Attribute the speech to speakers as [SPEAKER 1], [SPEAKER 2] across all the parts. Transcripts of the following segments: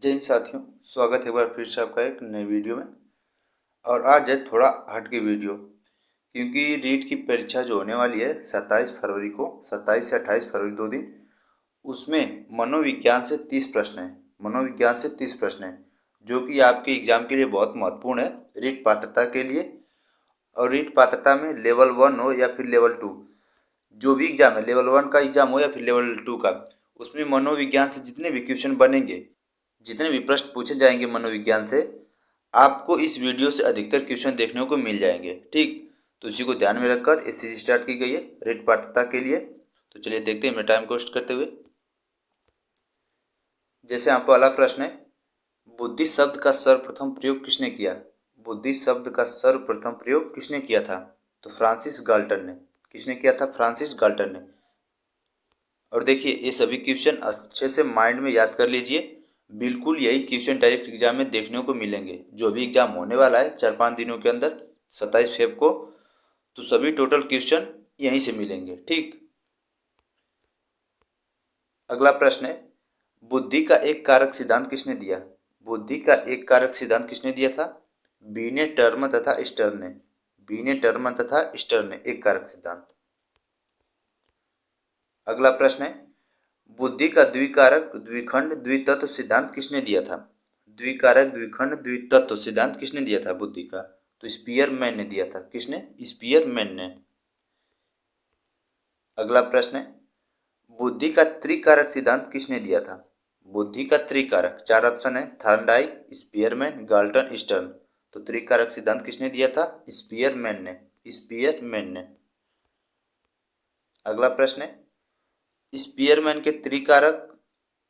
[SPEAKER 1] जय हिंद साथियों, स्वागत है एक बार फिर से आपका एक नए वीडियो में। और आज है थोड़ा हट के वीडियो, क्योंकि रीट की परीक्षा जो होने वाली है 27 फरवरी को, 27 से 28 फरवरी 2 दिन, उसमें मनोविज्ञान से 30 प्रश्न हैं। मनोविज्ञान से 30 प्रश्न हैं जो कि आपके एग्जाम के लिए बहुत महत्वपूर्ण है, रीट पात्रता के लिए। और रीट पात्रता में लेवल 1 हो या फिर लेवल 2, जो भी एग्जाम है, लेवल 1 का एग्जाम हो या फिर लेवल 2 का, उसमें मनोविज्ञान से जितने भी क्वेश्चन बनेंगे, जितने भी प्रश्न पूछे जाएंगे मनोविज्ञान से, आपको इस वीडियो से अधिकतर क्वेश्चन देखने को मिल जाएंगे। ठीक, तो इसी को ध्यान में रखकर ये सीरीज स्टार्ट की गई है रीट पात्रता के लिए। तो चलिए देखते हैं, मैं टाइम को वेस्ट करते हुए। जैसे यहाँ पहला प्रश्न है, बुद्धि शब्द का सर्वप्रथम प्रयोग किसने किया? बुद्धि शब्द का सर्वप्रथम प्रयोग किसने किया था? तो फ्रांसिस गाल्टन ने। किसने किया था? फ्रांसिस गाल्टन ने। और देखिए, ये सभी क्वेश्चन अच्छे से माइंड में याद कर लीजिए। बिल्कुल यही क्वेश्चन डायरेक्ट एग्जाम में देखने को मिलेंगे, जो भी एग्जाम होने वाला है 4-5 दिनों के अंदर, 27 फेब को। तो सभी टोटल क्वेश्चन यहीं से मिलेंगे। ठीक, अगला प्रश्न है, बुद्धि का एक कारक सिद्धांत किसने दिया? बुद्धि का एक कारक सिद्धांत किसने दिया था? बीने, टर्म तथा स्टर्न ने। बीने, टर्म तथा स्टर्न ने एक कारक सिद्धांत। अगला प्रश्न है, बुद्धि का द्विकारक द्विखंड द्वितत्व सिद्धांत किसने दिया था? द्विकारक द्विखंड द्वितत्व सिद्धांत किसने दिया था बुद्धि का? तो स्पीयरमैन ने दिया था। किसने? स्पीयरमैन ने। अगला प्रश्न है, बुद्धि का त्रिकारक सिद्धांत किसने दिया था? बुद्धि का त्रिकारक, चार ऑप्शन है, थॉर्नडाइक, स्पीयरमैन, गाल्टन, स्टर्न। तो त्रिकारक सिद्धांत किसने दिया था? स्पीयरमैन ने। स्पीयरमैन ने। अगला प्रश्न है, स्पीयरमैन के त्रिकारक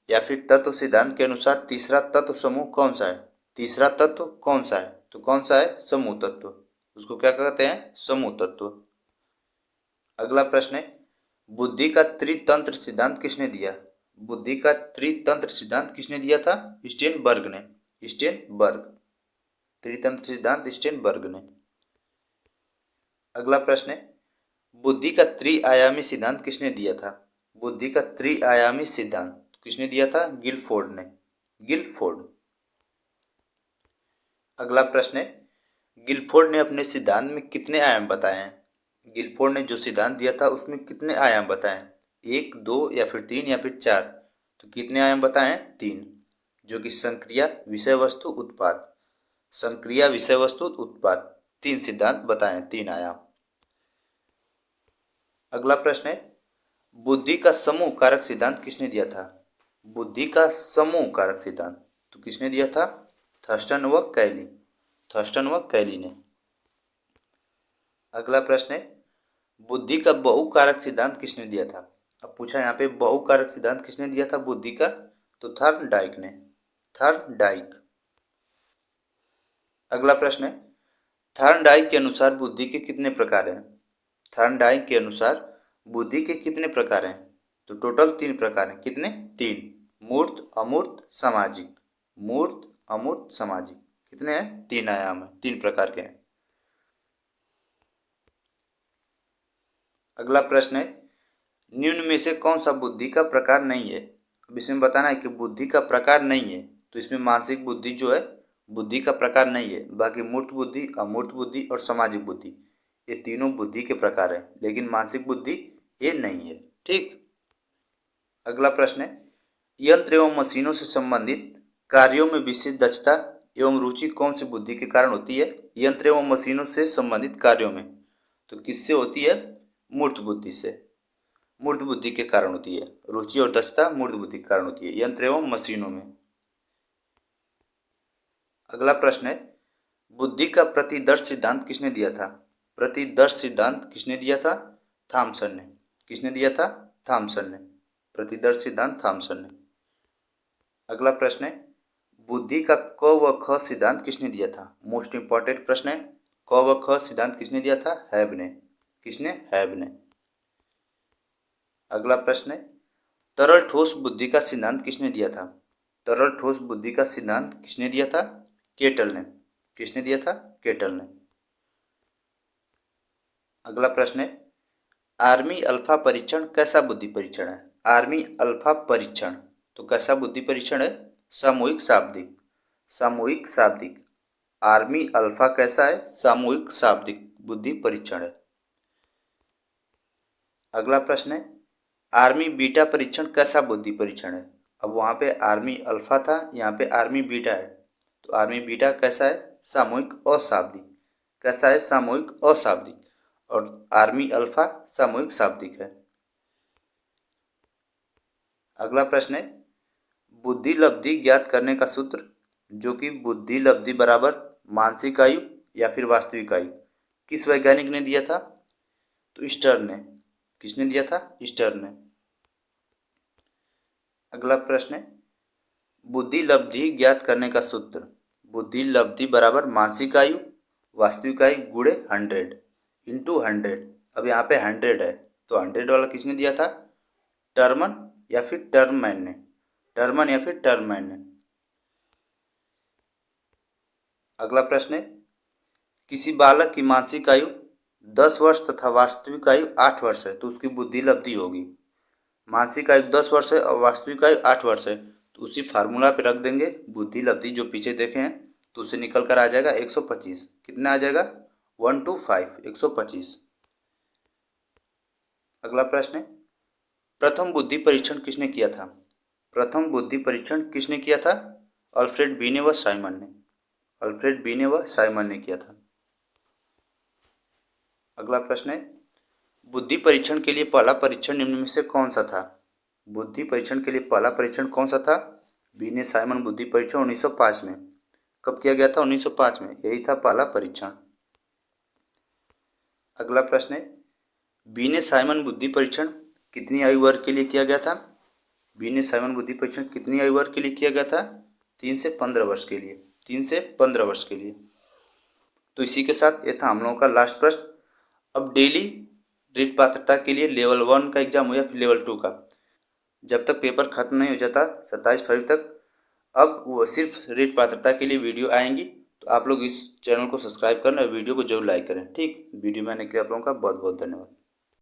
[SPEAKER 1] या फिर तत्व सिद्धांत के अनुसार तीसरा तत्व समूह कौन सा है? तीसरा तत्व कौन सा है? तो कौन सा है? समूह तत्व। उसको क्या कहते हैं? समूह तत्व। अगला प्रश्न है, बुद्धि का त्रितंत्र सिद्धांत किसने दिया? बुद्धि का त्रितंत्र सिद्धांत किसने दिया था? स्टेनबर्ग ने। स्टेनबर्ग। त्रितंत्र सिद्धांत स्टेनबर्ग ने। अगला प्रश्न है, बुद्धि का त्रिआयामी सिद्धांत किसने दिया था? बुद्धि का त्रिआयामी सिद्धांत किसने दिया था? गिलफोर्ड ने। गिलफोर्ड। अगला प्रश्न है, गिलफोर्ड ने अपने सिद्धांत में कितने आयाम बताए हैं? गिलफोर्ड ने जो सिद्धांत दिया था उसमें कितने आयाम बताए हैं? 1, 2 या फिर 3 या फिर 4? तो कितने आयाम बताए हैं? 3, जो कि संक्रिया, विषय वस्तु, उत्पाद। संक्रिया, विषय वस्तु, उत्पाद, 3 सिद्धांत बताए हैं, 3 आयाम। अगला प्रश्न है, बुद्धि का समूह कारक सिद्धांत किसने दिया था? बुद्धि का समूह कारक सिद्धांत तो किसने दिया था? थर्स्टन व कैली। थर्स्टन व कैली ने। अगला प्रश्न है, बुद्धि का बहुकारक सिद्धांत किसने दिया था? अब पूछा यहाँ पे बहुकारक सिद्धांत किसने दिया था बुद्धि का? तो थॉर्नडाइक ने। थॉर्नडाइक। अगला प्रश्न है, थॉर्नडाइक के अनुसार बुद्धि के कितने प्रकार हैं? थॉर्नडाइक के अनुसार बुद्धि के कितने प्रकार हैं? तो टोटल 3 प्रकार हैं। कितने? 3। मूर्त, अमूर्त, सामाजिक। मूर्त, अमूर्त, सामाजिक। कितने हैं? 3 आयाम है, 3 प्रकार के हैं। अगला प्रश्न है, निम्न में से कौन सा बुद्धि का प्रकार नहीं है? अब इसमें बताना है कि बुद्धि का प्रकार नहीं है, तो इसमें मानसिक बुद्धि जो है बुद्धि का प्रकार नहीं है। बाकी मूर्त बुद्धि, अमूर्त बुद्धि और सामाजिक बुद्धि, ये तीनों बुद्धि के प्रकार हैं, लेकिन मानसिक बुद्धि ये नहीं है। ठीक, अगला प्रश्न है, यंत्र एवं मशीनों से संबंधित कार्यों में विशेष दक्षता एवं रुचि कौन सी बुद्धि के कारण होती है? यंत्र एवं मशीनों से संबंधित कार्यों में तो किससे होती है? मूर्त बुद्धि से। मूर्त बुद्धि के कारण होती है। रुचि और दक्षता मूर्त बुद्धि के कारण होती है, यंत्र एवं मशीनों में। अगला प्रश्न है, बुद्धि का प्रतिदर्श सिद्धांत किसने दिया था? प्रतिदर्श सिद्धांत किसने दिया था? थॉमसन ने। किसने दिया था? थॉमसन ने। प्रतिदर्श सिद्धांत थॉमसन ने। अगला प्रश्न है, बुद्धि का क व ख सिद्धांत किसने दिया था? मोस्ट इंपॉर्टेंट प्रश्न है। क व ख सिद्धांत किसने दिया था? हैब ने। किसने? हैब ने। अगला प्रश्न है, तरल ठोस बुद्धि का सिद्धांत किसने दिया था? तरल ठोस बुद्धि का सिद्धांत किसने दिया था? केटल ने। किसने दिया था? केटल ने। अगला प्रश्न है, आर्मी अल्फा परीक्षण कैसा बुद्धि परीक्षण है? आर्मी अल्फा परीक्षण तो कैसा बुद्धि परीक्षण है? सामूहिक शाब्दिक। सामूहिक शाब्दिक। आर्मी अल्फा कैसा है? सामूहिक शाब्दिक बुद्धि परीक्षण है। अगला प्रश्न है, आर्मी बीटा परीक्षण कैसा बुद्धि परीक्षण है? अब वहाँ पे आर्मी अल्फा था, यहाँ पे आर्मी बीटा है, तो आर्मी बीटा कैसा है? सामूहिक अशाब्दिक। कैसा है? सामूहिक अशाब्दिक। और आर्मी अल्फा सामूहिक शाब्दिक है। अगला प्रश्न है, बुद्धि लब्धि ज्ञात करने का सूत्र, जो कि बुद्धि लब्धि बराबर मानसिक आयु या फिर वास्तविक आयु, किस वैज्ञानिक ने दिया था? तो स्टर्न ने। किसने दिया था? स्टर्न ने। अगला प्रश्न है, बुद्धि लब्धि ज्ञात करने का सूत्र, बुद्धि लब्धि बराबर मानसिक आयु वास्तविक आयु गुणे 100 इंटू 100। अब यहाँ पे 100 है, तो 100 वाला किसने दिया था? टर्मन या फिर टर्ममैन ने। टर्मन या फिर टर्ममैन ने। अगला प्रश्न है, किसी बालक की मानसिक आयु 10 वर्ष तथा वास्तविक आयु 8 वर्ष है, तो उसकी बुद्धि लब्धि होगी। मानसिक आयु 10 वर्ष है और वास्तविक आयु 8 वर्ष है, तो उसी फार्मूला पे रख देंगे बुद्धि लब्धि जो पीछे देखे हैं, तो उससे निकल कर आ जाएगा 125। कितना आ जाएगा? 125 125। अगला प्रश्न है, प्रथम बुद्धि परीक्षण किसने किया था? प्रथम बुद्धि परीक्षण किसने किया था? अल्फ्रेड बीने व साइमन ने। अल्फ्रेड बीने व साइमन ने किया था। अगला प्रश्न है, बुद्धि परीक्षण के लिए पहला परीक्षण निम्न में से कौन सा था? बुद्धि परीक्षण के लिए पहला परीक्षण कौन सा था? बीने साइमन बुद्धि परीक्षण 1905 में। कब किया गया था? 1905 में। यही था पहला परीक्षण। अगला प्रश्न है, बीने साइमन बुद्धि परीक्षण कितनी आयु वर्ग के लिए किया गया था? बीने साइमन बुद्धि परीक्षण कितनी आयु वर्ग के लिए किया गया था? 3 से 15 वर्ष के लिए। 3 से 15 वर्ष के लिए। तो इसी के साथ ये था हम लोगों का लास्ट प्रश्न। अब डेली रीट पात्रता के लिए लेवल 1 का एग्जाम हो या फिर लेवल 2 का, जब तक पेपर खत्म नहीं हो जाता 27 फरवरी तक, अब वो सिर्फ रीट पात्रता के लिए वीडियो आएंगी। तो आप लोग इस चैनल को सब्सक्राइब करें और वीडियो को जरूर लाइक करें। ठीक, वीडियो में आने के लिए आप लोगों का बहुत बहुत धन्यवाद।